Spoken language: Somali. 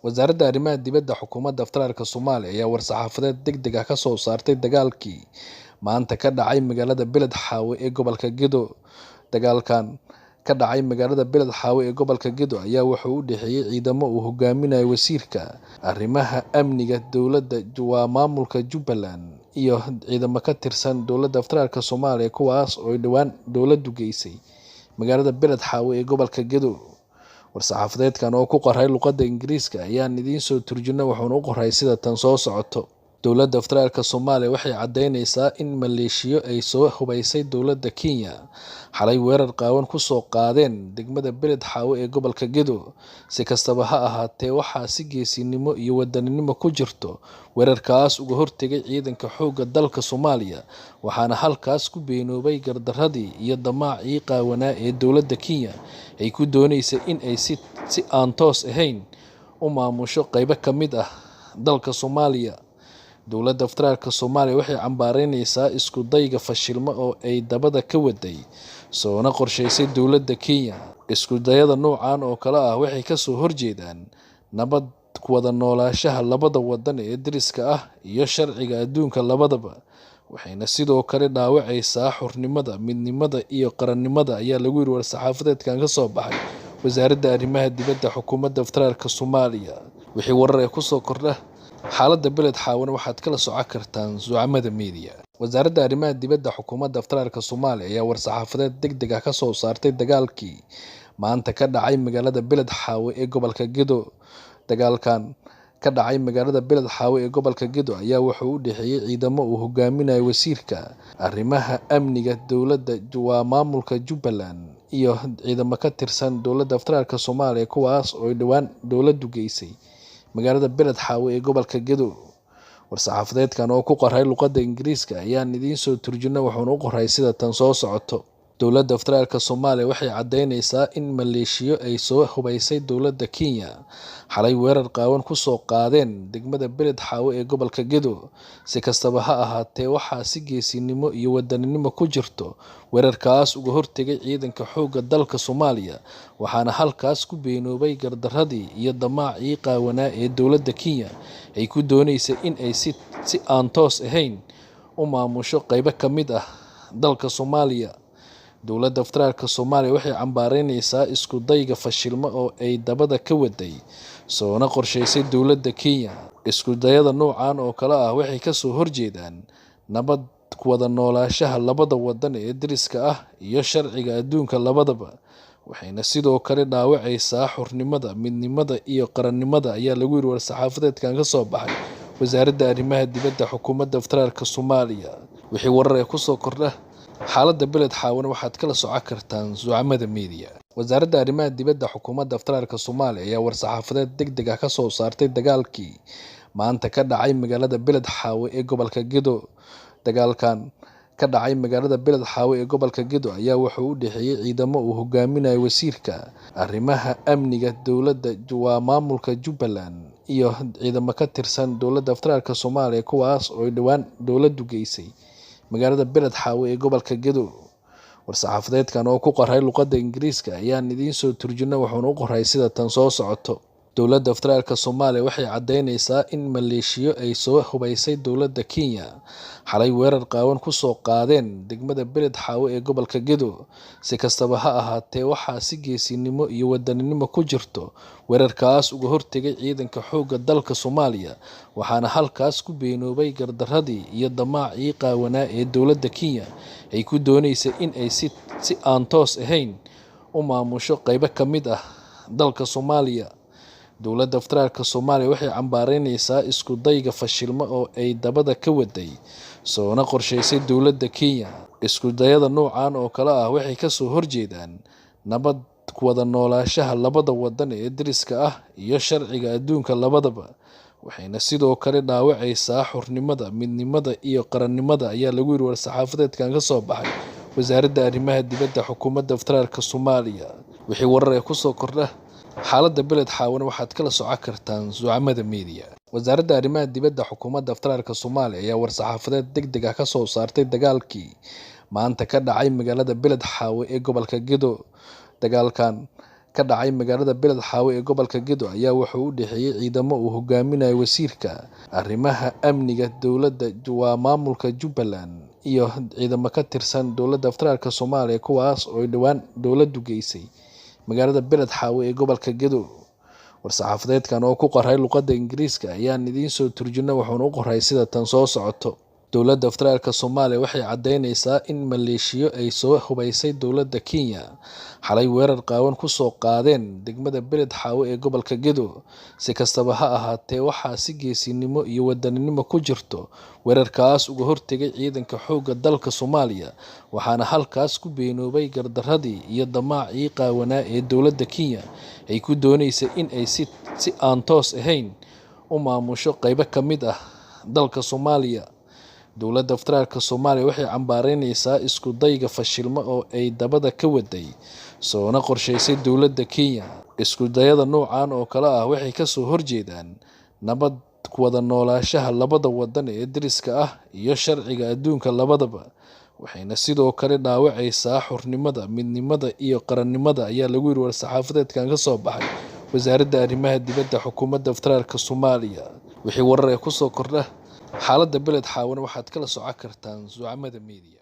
Wasaaradda Arrimaha Dibadda Xukuumadda Federaalka Soomaaliya ayaa war-saxaafadeed degdeg ah ka soo saartay dagaalkii maanta ka dhacay magaalada Beled Xaawe ee gobolka Gedo. Dagaalkan ka dhacay magaalada Beled Xaawe ee gobolka Gedo ayaa wuxuu u dhexeeyay ciidamo uu hogaaminayo wasiirka arrimaha amniga dowladda maamulka Jubbaland iyo ciidamo ka tirsan dowladda federaalka Soomaaliya kuwaas oo dhawaan dowladdu geysay magaalada Beled Xaawe ee gobolka Gedo. War-saxaafadeedkan oo ku qoray luqadda Ingiriiska ayaan idiin soo turjunay wuxuuna u qoray sida tan soo socoto. Dowladda federaalka Soomaaliya waxay cadeynaysaa in maleeshiyo ay soo hubaysay dowladda Kenya xalay weerar qaawan ku soo qaadeen degmada Beled Xaawe ee gobolka Gedo. Si kastaba ha ahaatee, waxaa si geesinimo iyo wadaninimo ku jirto weerarkaas uga hortagay ciidanka xoogga dalka Soomaaliya, waxaana halkaas ku beenoobay gardaradii iyo damaacii qaawanaa ee dowladda Kenya ay ku dooneysay in ay si aan toos ahayn u maamusho qaybo ka mid ah dalka Soomaaliya. Dowladda federaalka Soomaaliya waxay cambaareynaysaa isku dayga fashilmo oo ay dabada ka waday soona qorshaysay dowladda Kenya. Isku dayada noocan oo kale ah waxay ka soo horjeedaan nabad ku wada noolaanshaha labada wadan ee deriska ah iyo sharciga adduunka labadaba, waxayna sidoo kale dhaawacaysaa xornimada, midnimada iyo qarannimada ayaa lagu yiri war-saxaafadeedkan ka soo baxay Wasaaradda Arrimaha Dibadda Xukuumadda Federaalka Soomaaliya. Wixii warar ee ku soo kordha xaaladda Beled Xaawe waxaad kala socon kartaan Zucamada Media. Wasaaradda Arrimaha Dibadda Xukuumadda Federaalka Soomaaliya ayaa war-saxaafadeed degdeg ah ka soo saartay dagaalkii maanta ka dhacay magaalada Beled Xaawe ee gobolka Gedo. Dagaalkan ka dhacay magaalada Beled Xaawe ee gobolka Gedo ayaa wuxuu u dhexeeyay ciidamo uu hogaaminayo wasiirka arrimaha amniga dowladda maamulka Jubbaland iyo ciidamo ka tirsan dowladda federaalka Soomaaliya kuwaas oo dhawaan dowladdu geysay magaalada Beled Xaawe ee gobolka Gedo. War-saxaafadeedkan oo ku qoray luqadda Ingiriiska ayaan idiin soo turjunay wuxuuna u qoray sida tan soo socoto. Dowladda federaalka Soomaaliya waxay cadeynaysaa in maleeshiyo ay soo hubaysay dowladda Kenya xalay weerar qaawan ku soo qaadeen degmada Beled Xaawe ee gobolka Gedo. Si kastaba ha ahaatee, waxaa si geesinimo iyo wadaninimo ku jirto weerarkaas uga hortagay ciidanka xoogga dalka Soomaaliya, waxaana halkaas ku beenoobay gardaradii iyo damaacii qaawanaa ee dowladda Kenya ay ku dooneysay in ay si aan toos ahayn u maamusho qaybo ka mid ah dalka Soomaaliya. Dowladda federaalka Soomaaliya waxay cambaareynaysaa isku dayga fashilmo oo ay dabada ka waday soona qorshaysay dowladda Kenya. Isku dayada noocan oo kale ah waxay ka soo horjeedaan nabad ku wada noolaanshaha labada wadan ee deriska ah iyo sharciga adduunka labadaba, waxayna sidoo kale dhaawacaysaa xornimada, midnimada iyo qarannimada ayaa lagu yiri war-saxaafadeedkan ka soo baxay Wasaaradda Arrimaha Dibadda Xukuumadda Federaalka Soomaaliya. Wixii warar ee ku soo kordha xaaladda Beled Xaawe waxaad kala socon kartaan Zucamada Media. Wasaaradda Arrimaha Dibadda Xukuumadda Federaalka Soomaaliya ayaa war-saxaafadeed degdeg ah ka soo saartay dagaalkii maanta ka dhacay magaalada Beled Xaawe ee gobolka Gedo. Dagaalkan ka dhacay magaalada Beled Xaawe ee gobolka Gedo ayaa wuxuu u dhexeeyay ciidamo uu hogaaminayo wasiirka arrimaha amniga dowladda maamulka Jubbaland iyo ciidamo ka tirsan dowladda federaalka Soomaaliya kuwaas oo dhawaan dowladdu geysay magaalada Beled Xaawe ee gobolka Gedo. War-saxaafadeedkan oo ku qoray luqadda Ingiriiska ayaan idiin soo turjunay wuxuuna u qoray sida tan soo socoto. Dowladda federaalka Soomaaliya waxay cadeynaysaa in maleeshiyo ay soo hubaysay dowladda Kenya xalay weerar qaawan ku soo qaadeen degmada Beled Xaawe ee gobolka Gedo. Si kastaba ha ahaatee, waxaa si geesinimo iyo wadaninimo ku jirto weerarkaas uga hortagay ciidanka xoogga dalka Soomaaliya, waxaana halkaas ku beenoobay gardaradii iyo damaacii qaawanaa ee dowladda Kenya ay ku dooneysay in ay si aan toos ahayn u maamusho qaybo ka mid ah dalka Soomaaliya. Dowladda federaalka Soomaaliya waxay cambaareynaysaa isku dayga fashilmo oo ay dabada ka waday soona qorshaysay dowladda Kenya. Isku dayada noocan oo kale ah waxay ka soo horjeedaan nabad ku wada noolaanshaha labada wadan ee deriska ah iyo sharciga adduunka labadaba, waxayna sidoo kale dhaawacaysaa xornimada, midnimada iyo qarannimada ayaa lagu yiri war-saxaafadeedkan ka soo baxay Wasaaradda Arrimaha Dibadda Xukuumadda Federaalka Soomaaliya. Wixii warar ee ku soo kordha xaaladda Beled Xaawe waxaad kala socon kartaan Zucamada Media. Wasaaradda Arrimaha Dibadda Xukuumadda Federaalka Soomaaliya ayaa war-saxaafadeed degdeg ah ka soo saartay dagaalkii maanta ka dhacay magaalada Beled Xaawe ee gobolka Gedo. Dagaalkan ka dhacay magaalada Beled Xaawe ee gobolka Gedo ayaa wuxuu u dhexeeyay ciidamo uu hogaaminayo wasiirka arrimaha amniga dowladda maamulka Jubbaland iyo ciidamo ka tirsan dowladda federaalka Soomaaliya kuwaas oo dhawaan dowladdu geysay magaalada Beled Xaawe ee gobolka Gedo. War-saxaafadeedkan oo ku qoray luqadda Ingiriiska ayaan idiin soo turjunay wuxuuna u qoray sida tan soo socoto. Dowladda federaalka Soomaaliya waxay cadeynaysaa in maleeshiyo ay soo hubaysay dowladda Kenya xalay weerar qaawan ku soo qaadeen degmada Beled Xaawe ee gobolka Gedo. Si kastaba ha ahaatee, waxaa si geesinimo iyo wadaninimo ku jirto weerarkaas uga hortagay ciidanka xoogga dalka Soomaaliya, waxaana halkaas ku beenoobay gardaradii iyo damaacii qaawanaa ee dowladda Kenya ay ku dooneysay in ay si aan toos ahayn u maamusho qaybo ka mid ah dalka Soomaaliya. Dowladda federaalka Soomaaliya waxay cambaareynaysaa isku dayga fashilma oo ay dabada ka waday soona qorshaysay dowladda Kenya. Isku dayada noocan oo kale ah waxay ka soo horjeedaan nabad ku wada noolaanshaha labada wadan ee deriska ah iyo sharciga adduunka labadaba, waxayna sidoo kale dhaawacaysaa xornimada, midnimada iyo qarannimada ayaa lagu yiri war-saxaafadeedkan ka soo baxay wasaaradda arrimaha dibadda xukuumadda federaalka Soomaaliya. Wixii warar ku soo kordha xaaladda Beled Xaawe waxaad kala socon kartaan Zucamada Media.